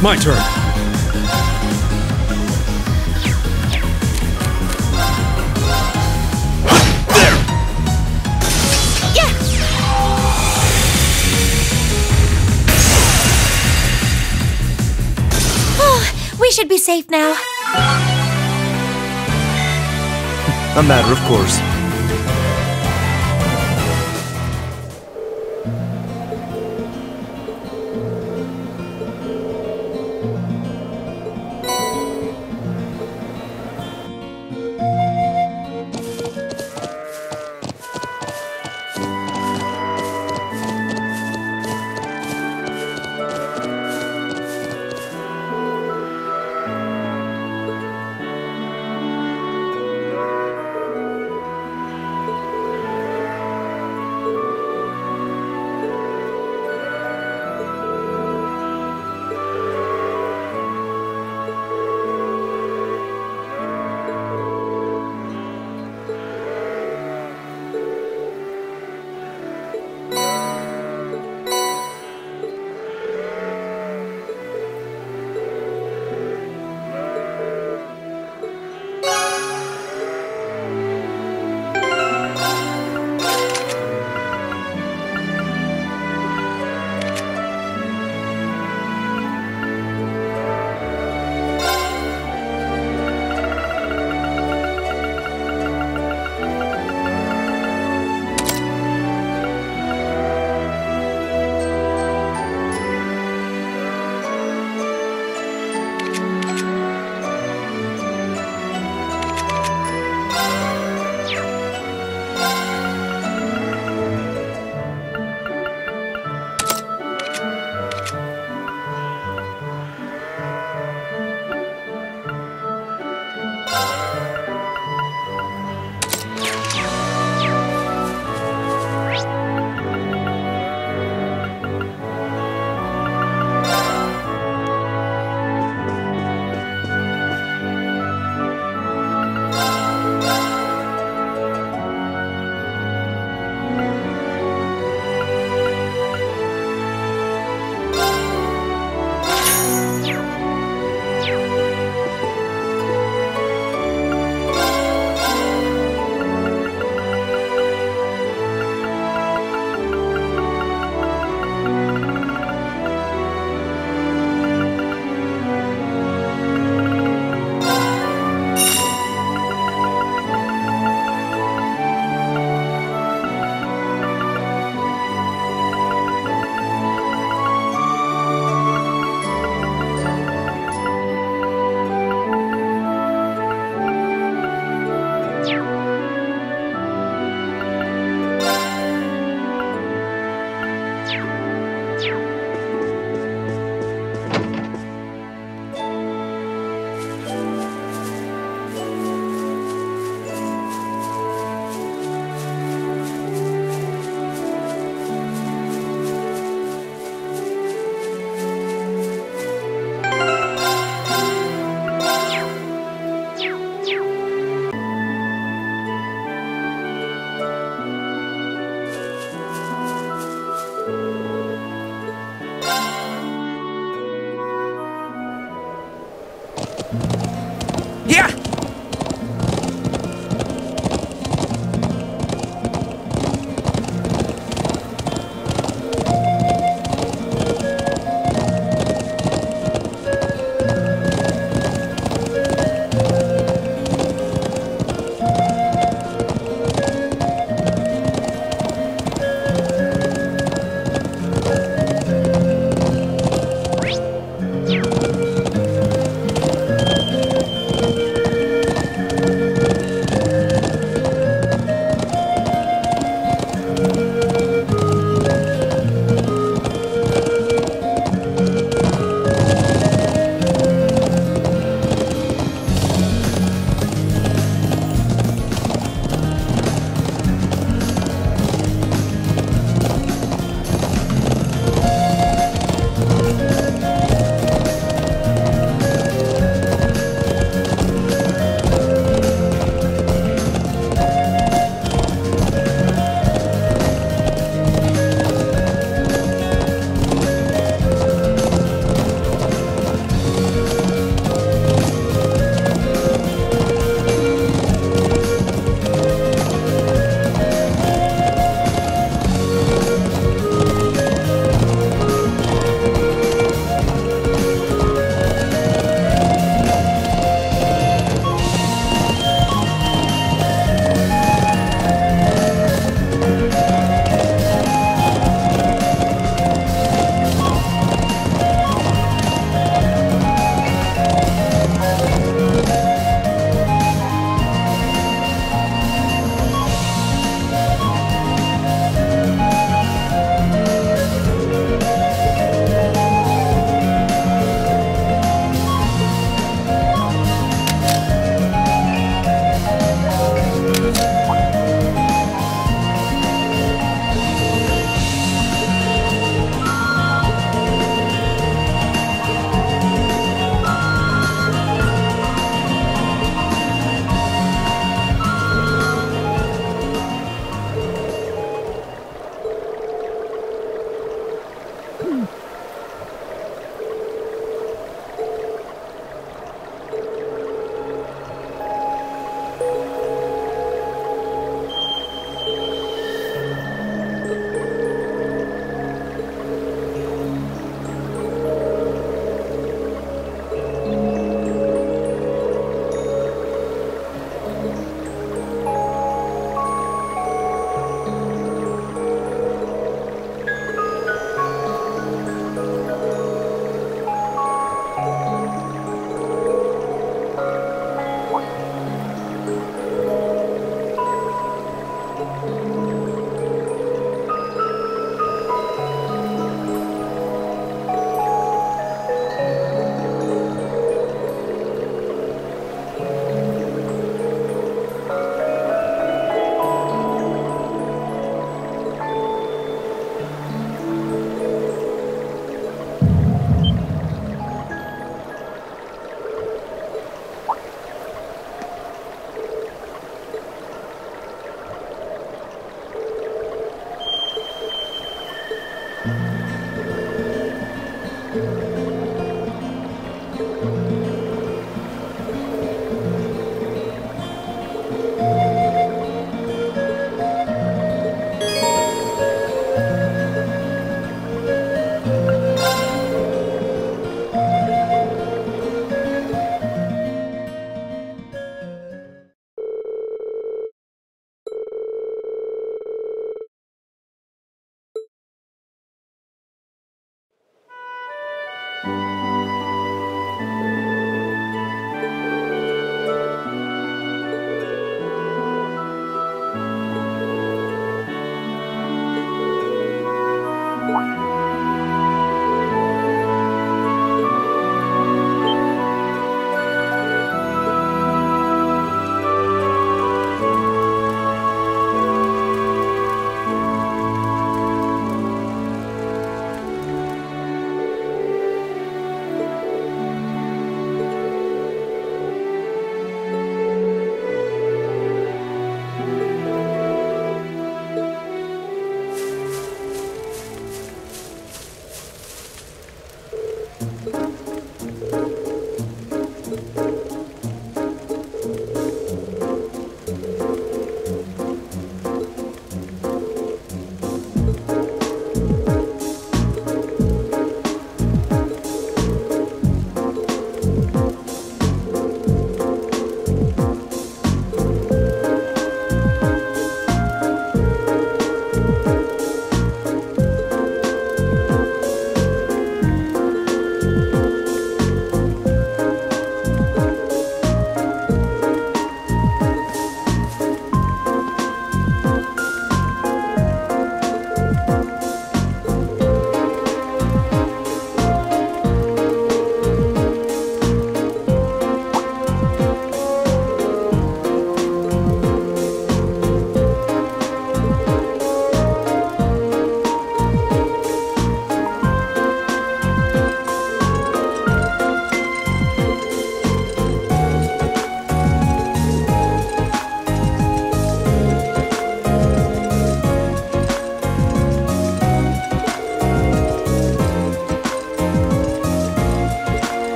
It's my turn. There! Yeah! Oh, we should be safe now. A matter of course.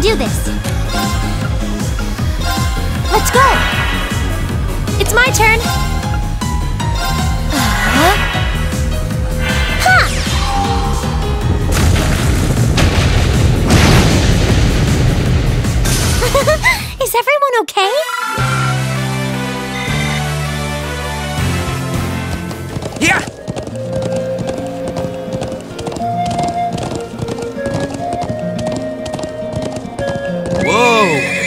do this. Let's go. It's my turn. okay? Yeah! Whoa!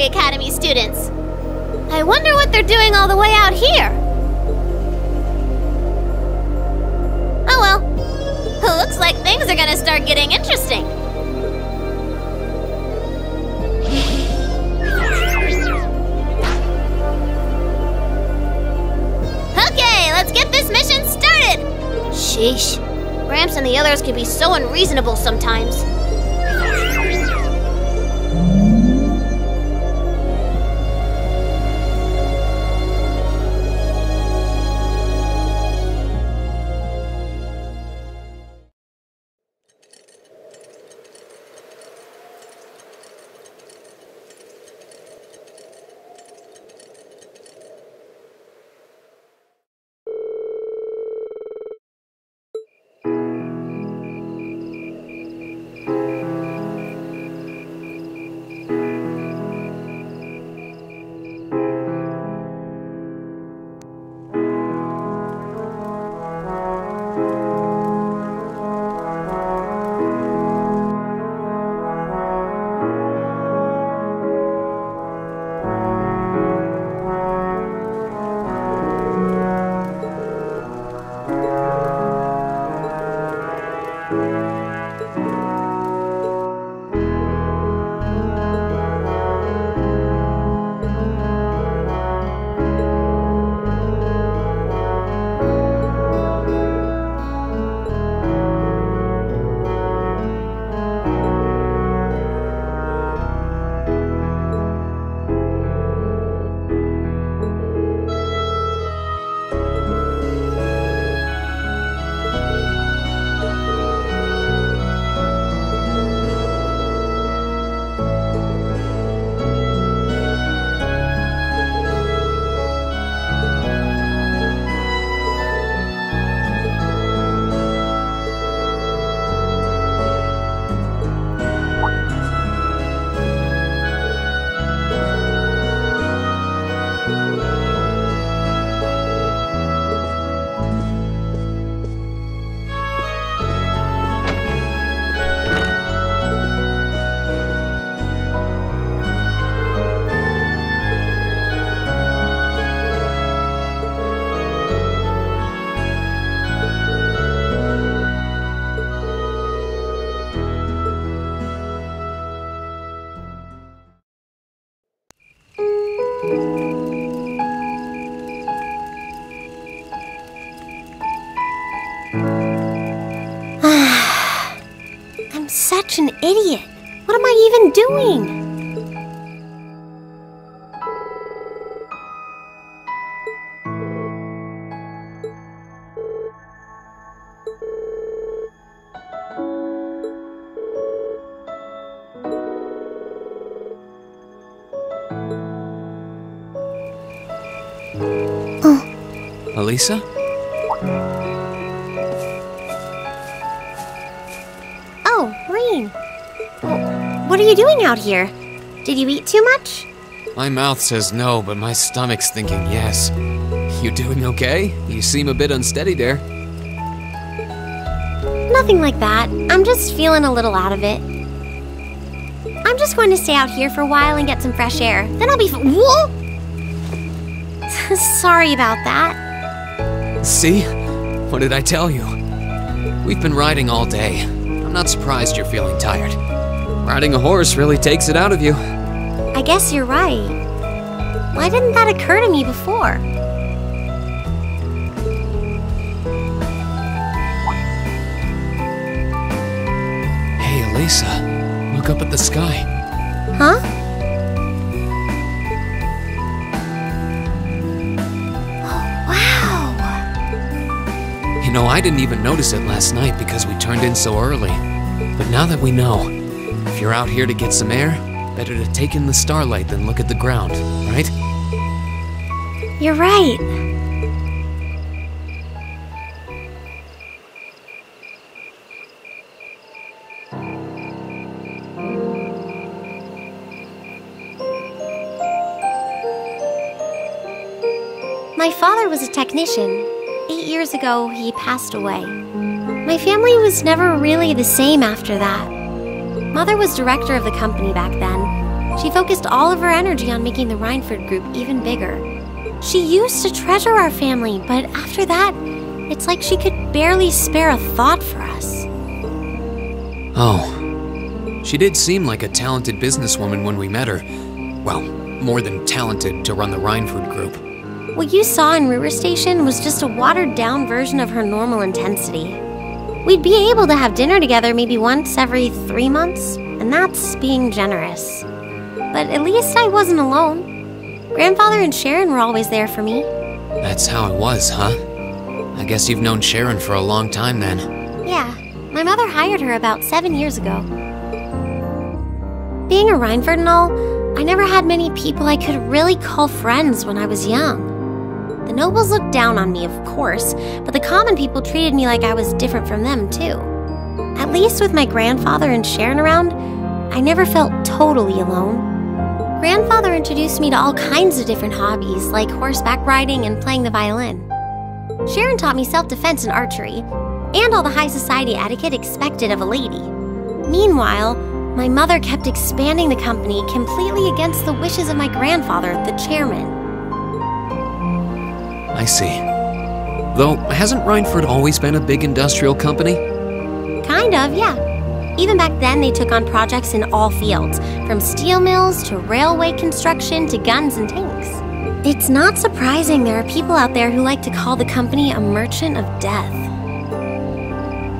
Academy students. I wonder what they're doing all the way out here. Oh well. Looks like things are gonna start getting interesting. Okay, let's get this mission started! Sheesh. Gramps and the others can be so unreasonable sometimes. such an idiot. What am I even doing? Elisa? Oh, Rain. What are you doing out here? Did you eat too much? My mouth says no, but my stomach's thinking yes. You doing okay? You seem a bit unsteady there. Nothing like that. I'm just feeling a little out of it. I'm just going to stay out here for a while and get some fresh air. Then I'll be Whoa! Sorry about that. See? What did I tell you? We've been riding all day. I'm not surprised you're feeling tired. Riding a horse really takes it out of you. I guess you're right. Why didn't that occur to me before? Hey, Elisa, look up at the sky. Huh? You know, I didn't even notice it last night because we turned in so early. But now that we know, if you're out here to get some air, better to take in the starlight than look at the ground, right? You're right. My father was a technician. 8 years ago, he passed away. My family was never really the same after that. Mother was director of the company back then. She focused all of her energy on making the Rhineford Group even bigger. She used to treasure our family, but after that, it's like she could barely spare a thought for us. Oh. She did seem like a talented businesswoman when we met her. Well, more than talented to run the Rhineford Group. What you saw in River Station was just a watered-down version of her normal intensity. We'd be able to have dinner together maybe once every 3 months, and that's being generous. But at least I wasn't alone. Grandfather and Sharon were always there for me. That's how it was, huh? I guess you've known Sharon for a long time then. Yeah, my mother hired her about 7 years ago. Being a Rhineford and all, I never had many people I could really call friends when I was young. The nobles looked down on me, of course, but the common people treated me like I was different from them, too. At least with my grandfather and Sharon around, I never felt totally alone. Grandfather introduced me to all kinds of different hobbies, like horseback riding and playing the violin. Sharon taught me self-defense and archery, and all the high society etiquette expected of a lady. Meanwhile, my mother kept expanding the company completely against the wishes of my grandfather, the chairman. I see. Though, hasn't Rhineford always been a big industrial company? Kind of, yeah. Even back then, they took on projects in all fields, from steel mills to railway construction to guns and tanks. It's not surprising there are people out there who like to call the company a merchant of death.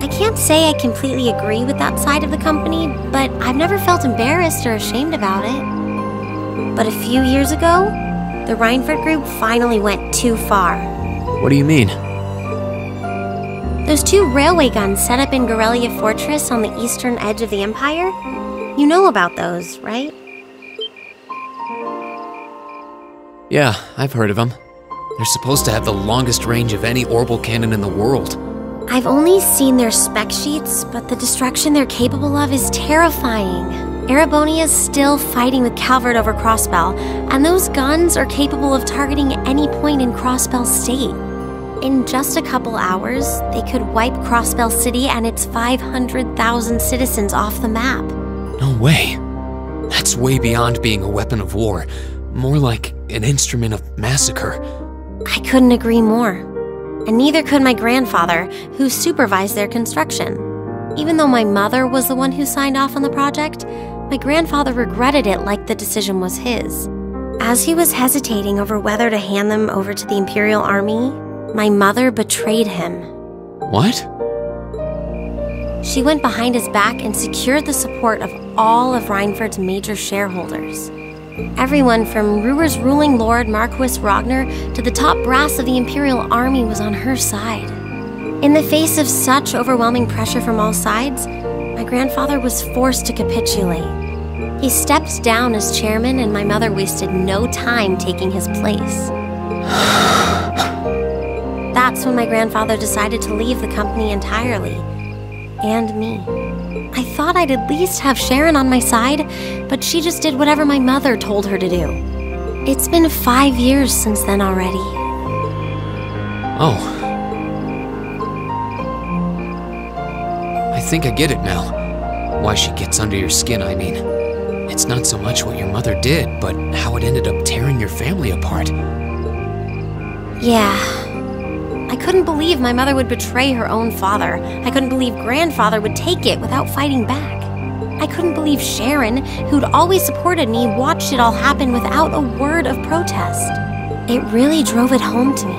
I can't say I completely agree with that side of the company, but I've never felt embarrassed or ashamed about it. But a few years ago, the Rhineford Group finally went too far. What do you mean? Those 2 railway guns set up in Gorelia Fortress on the eastern edge of the Empire? You know about those, right? Yeah, I've heard of them. They're supposed to have the longest range of any orbital cannon in the world. I've only seen their spec sheets, but the destruction they're capable of is terrifying. Erebonia's still fighting with Calvert over Crossbell, and those guns are capable of targeting any point in Crossbell State. In just a couple hours, they could wipe Crossbell City and its 500,000 citizens off the map. No way. That's way beyond being a weapon of war. More like an instrument of massacre. I couldn't agree more. And neither could my grandfather, who supervised their construction. Even though my mother was the one who signed off on the project, my grandfather regretted it like the decision was his. As he was hesitating over whether to hand them over to the Imperial Army, my mother betrayed him. What? She went behind his back and secured the support of all of Reinford's major shareholders. Everyone from Ruhr's ruling lord Marquis Ragnar to the top brass of the Imperial Army was on her side. In the face of such overwhelming pressure from all sides, my grandfather was forced to capitulate. He stepped down as chairman, and my mother wasted no time taking his place. That's when my grandfather decided to leave the company entirely. And me. I thought I'd at least have Sharon on my side, but she just did whatever my mother told her to do. It's been 5 years since then already. Oh. I think I get it now. Why she gets under your skin, I mean. It's not so much what your mother did, but how it ended up tearing your family apart. Yeah. I couldn't believe my mother would betray her own father. I couldn't believe grandfather would take it without fighting back. I couldn't believe Sharon, who'd always supported me, watched it all happen without a word of protest. It really drove it home to me.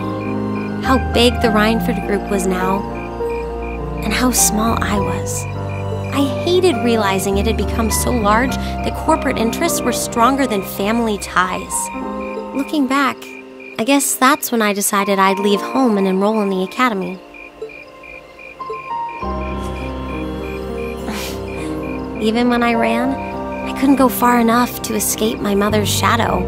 How big the Reinford group was now, and how small I was. I hated realizing it had become so large that corporate interests were stronger than family ties. Looking back, I guess that's when I decided I'd leave home and enroll in the academy. Even when I ran, I couldn't go far enough to escape my mother's shadow,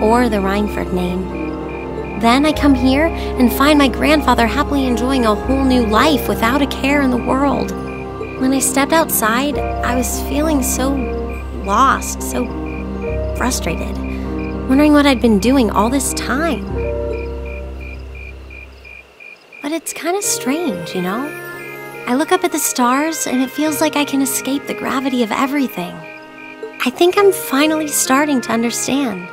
or the Reinford name. Then I come here and find my grandfather happily enjoying a whole new life without a care in the world. When I stepped outside, I was feeling so lost, so frustrated. Wondering what I'd been doing all this time. But it's kind of strange, you know? I look up at the stars and it feels like I can escape the gravity of everything. I think I'm finally starting to understand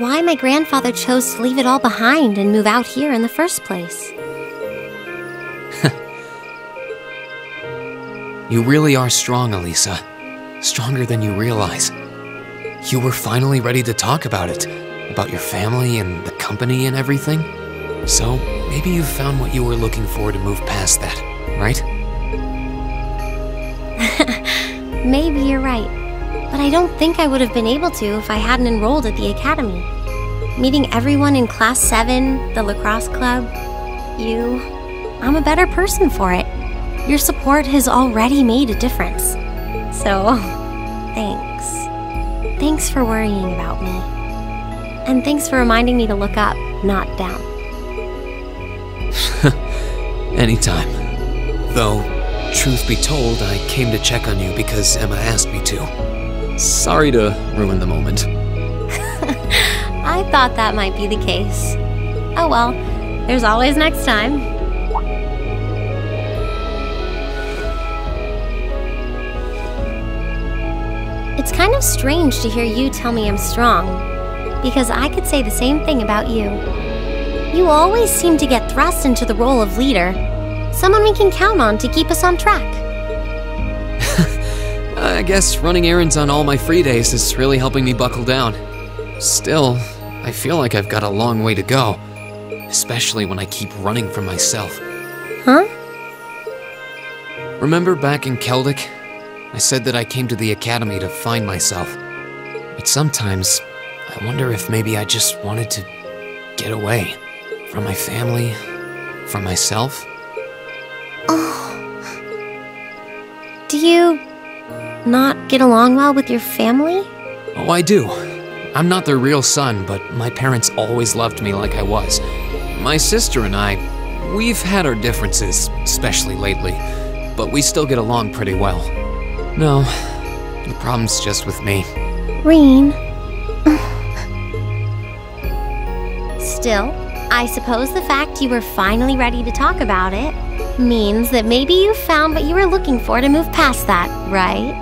why my grandfather chose to leave it all behind and move out here in the first place. You really are strong, Elisa. Stronger than you realize. You were finally ready to talk about it, about your family and the company and everything. So maybe you found what you were looking for to move past that, right? Maybe you're right, but I don't think I would have been able to if I hadn't enrolled at the academy. Meeting everyone in Class 7, the lacrosse club, you, I'm a better person for it. Your support has already made a difference. So, thanks. Thanks for worrying about me. And thanks for reminding me to look up, not down. Anytime. Though, truth be told, I came to check on you because Emma asked me to. Sorry to ruin the moment. I thought that might be the case. Oh well, there's always next time. It's kind of strange to hear you tell me I'm strong, because I could say the same thing about you. You always seem to get thrust into the role of leader, someone we can count on to keep us on track. I guess running errands on all my free days is really helping me buckle down. Still, I feel like I've got a long way to go, especially when I keep running from myself. Huh? Remember back in Keldic? I said that I came to the academy to find myself. But sometimes, I wonder if maybe I just wanted to get away. From my family, from myself. Oh. Do you not get along well with your family? Oh, I do. I'm not their real son, but my parents always loved me like I was. My sister and I, we've had our differences, especially lately, but we still get along pretty well. No, the problem's just with me. Reen. Still, I suppose the fact you were finally ready to talk about it means that maybe you found what you were looking for to move past that, right?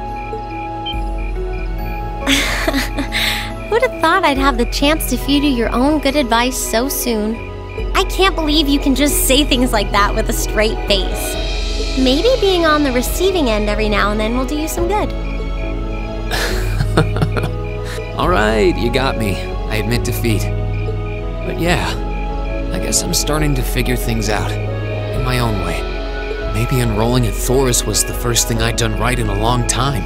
Who'd have thought I'd have the chance to feed you your own good advice so soon? I can't believe you can just say things like that with a straight face. Maybe being on the receiving end every now and then will do you some good. Alright, you got me. I admit defeat. But yeah, I guess I'm starting to figure things out in my own way. Maybe enrolling at Thor's was the first thing I'd done right in a long time.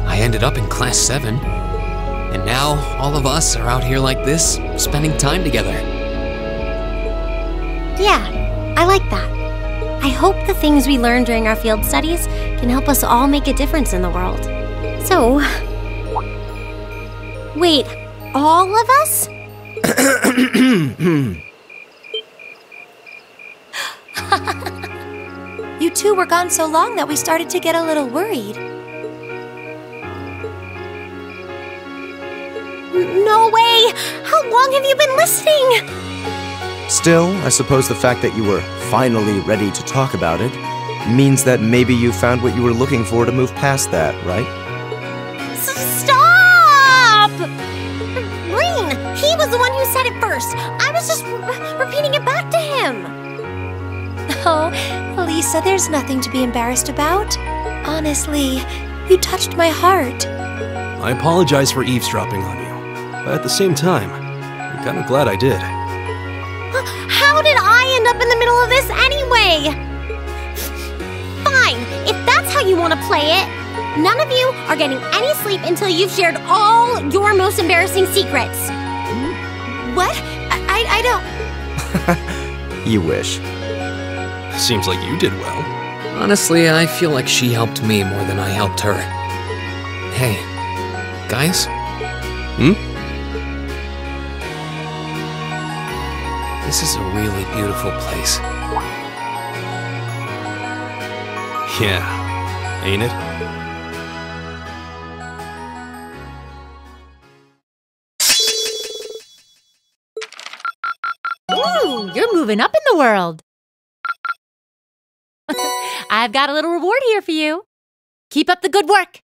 I ended up in Class 7. And now, all of us are out here like this, spending time together. Yeah, I like that. I hope the things we learned during our field studies can help us all make a difference in the world. So... Wait, all of us? You two were gone so long that we started to get a little worried. No way! How long have you been listening? Still, I suppose the fact that you were finally ready to talk about it means that maybe you found what you were looking for to move past that, right? Stop! Green, he was the one who said it first. I was just repeating it back to him. Oh, Lisa, there's nothing to be embarrassed about. Honestly, you touched my heart. I apologize for eavesdropping on you, but at the same time, I'm kind of glad I did. How did I end up in the middle of this anyway? Fine, if that's how you want to play it. None of you are getting any sleep until you've shared all your most embarrassing secrets. What? I don't... You wish. Seems like you did well. Honestly, I feel like she helped me more than I helped her. Hey, guys? This is a really beautiful place. Yeah, ain't it? Ooh, you're moving up in the world. I've got a little reward here for you. Keep up the good work.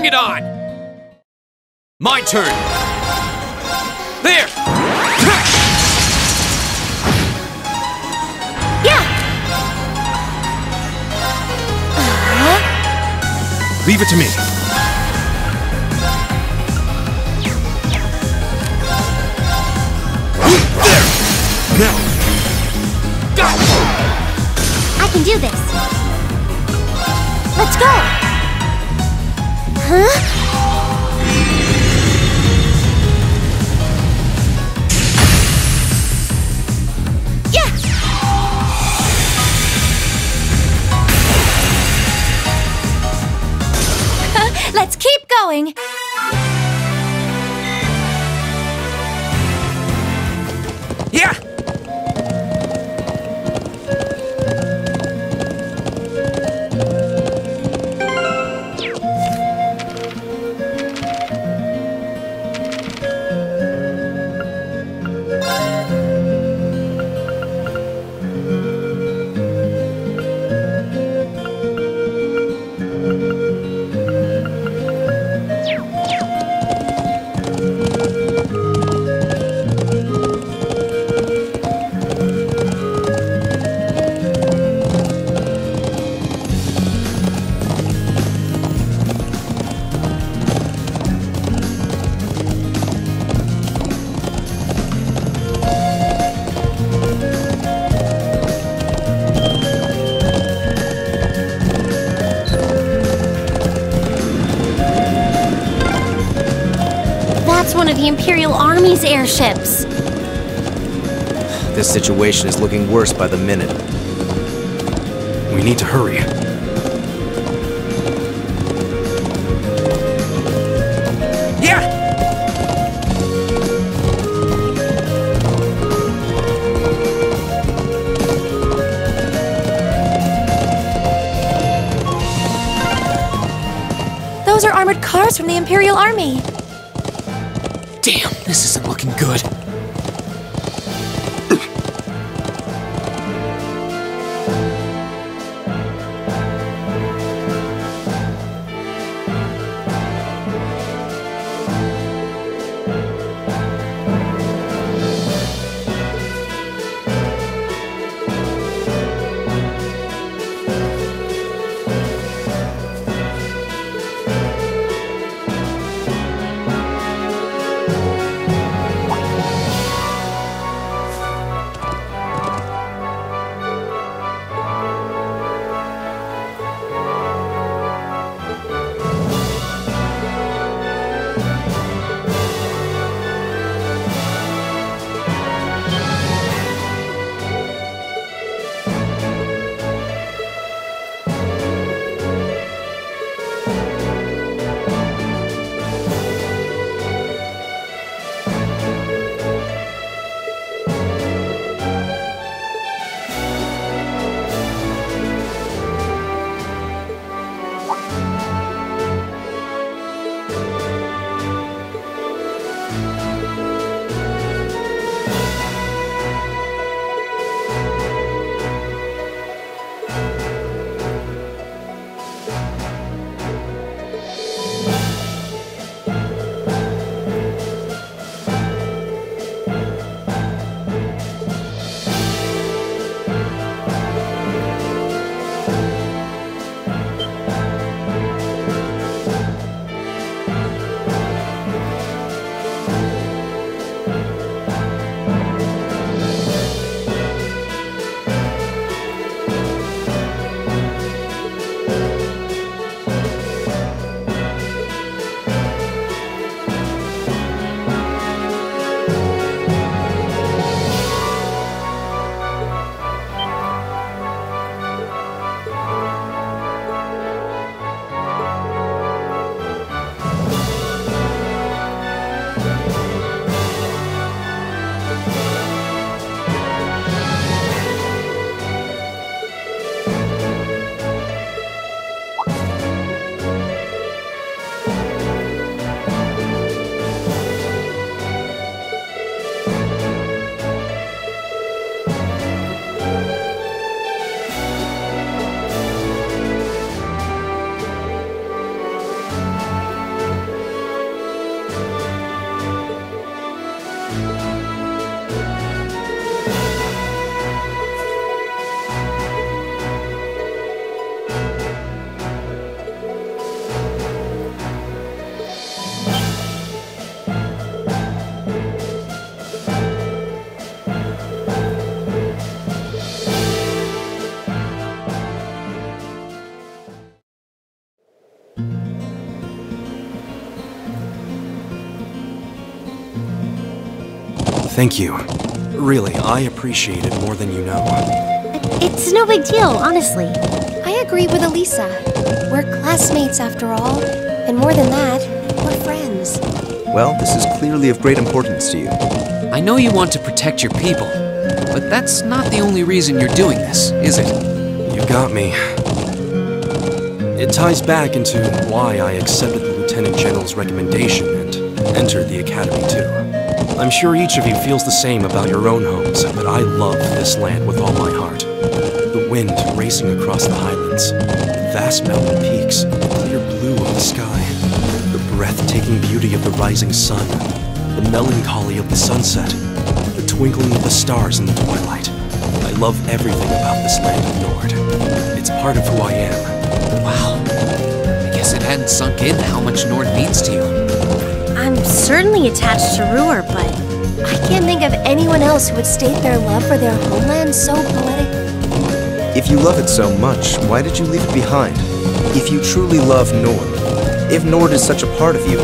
Bring it on! My turn! There! Yeah! Leave it to me. There! Now! Got it! I can do this. Let's go! Huh? Yeah! Let's keep going. Yeah! That's one of the Imperial Army's airships. This situation is looking worse by the minute. We need to hurry. Yeah! Those are armored cars from the Imperial Army. Damn, this isn't looking good. Thank you. Really, I appreciate it more than you know. It's no big deal, honestly. I agree with Elisa. We're classmates after all. And more than that, we're friends. Well, this is clearly of great importance to you. I know you want to protect your people, but that's not the only reason you're doing this, is it? You got me. It ties back into why I accepted the Lieutenant General's recommendation and entered the Academy too. I'm sure each of you feels the same about your own homes, but I love this land with all my heart. The wind racing across the highlands, the vast mountain peaks, the clear blue of the sky, the breathtaking beauty of the rising sun, the melancholy of the sunset, the twinkling of the stars in the twilight. I love everything about this land of Nord. It's part of who I am. Wow. I guess it hadn't sunk in how much Nord means to you. I'm certainly attached to Ruhr, but I can't think of anyone else who would state their love for their homeland so poetically. If you love it so much, why did you leave it behind? If you truly love Nord, if Nord is such a part of you,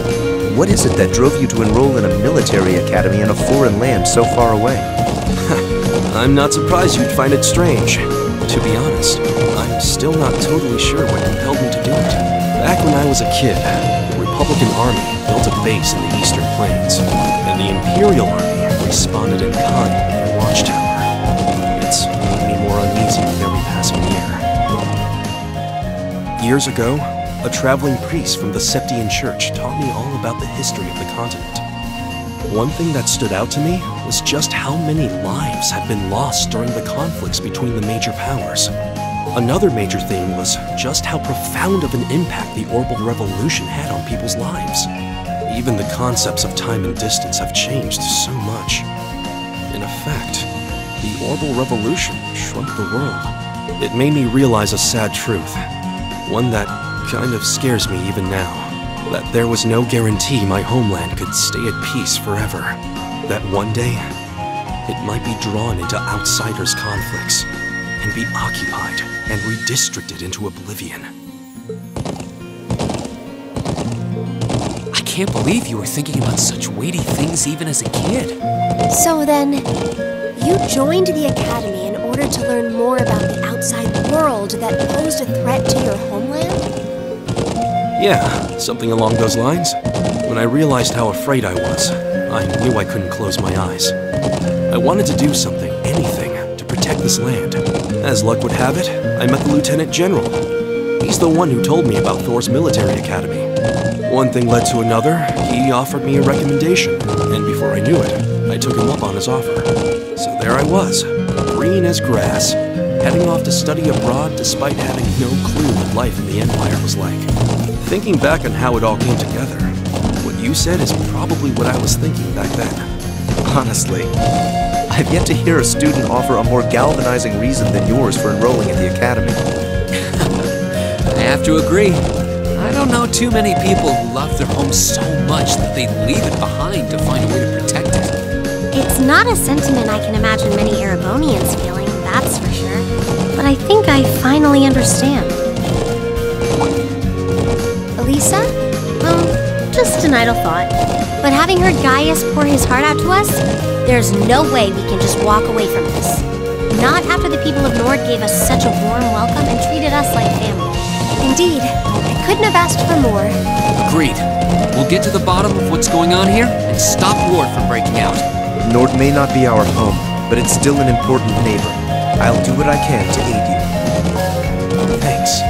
what is it that drove you to enroll in a military academy in a foreign land so far away? I'm not surprised you'd find it strange. To be honest, I'm still not totally sure what compelled me to do it. Back when I was a kid, the Republican Army built a base in the Eastern Plains, and the Imperial Army responded in kind with their watchtower. It's made me more uneasy with every passing year. Years ago, a traveling priest from the Septian Church taught me all about the history of the continent. One thing that stood out to me was just how many lives had been lost during the conflicts between the major powers. Another major theme was just how profound of an impact the Orbital Revolution had on people's lives. Even the concepts of time and distance have changed so much. In effect, the Orbital Revolution shrunk the world. It made me realize a sad truth, one that kind of scares me even now. That there was no guarantee my homeland could stay at peace forever. That one day, it might be drawn into outsiders' conflicts and be occupied and redistricted into oblivion. I can't believe you were thinking about such weighty things even as a kid. So then, you joined the Academy in order to learn more about the outside world that posed a threat to your homeland? Yeah, something along those lines. When I realized how afraid I was, I knew I couldn't close my eyes. I wanted to do something, anything, to protect this land. As luck would have it, I met the Lieutenant General. He's the one who told me about Thor's military academy. One thing led to another, he offered me a recommendation, and before I knew it, I took him up on his offer. So there I was, green as grass, heading off to study abroad despite having no clue what life in the Empire was like. Thinking back on how it all came together, what you said is probably what I was thinking back then. Honestly, I've yet to hear a student offer a more galvanizing reason than yours for enrolling at the Academy. I have to agree. I don't know too many people who love their home so much that they'd leave it behind to find a way to protect it. it's not a sentiment I can imagine many Erebonians feeling, that's for sure. But I think I finally understand. Elisa? Just an idle thought. But having heard Gaius pour his heart out to us, there's no way we can just walk away from this. Not after the people of Nord gave us such a warm welcome and treated us like family. Indeed, I couldn't have asked for more. Agreed. We'll get to the bottom of what's going on here and stop war from breaking out. Nord may not be our home, but it's still an important neighbor. I'll do what I can to aid you. Thanks.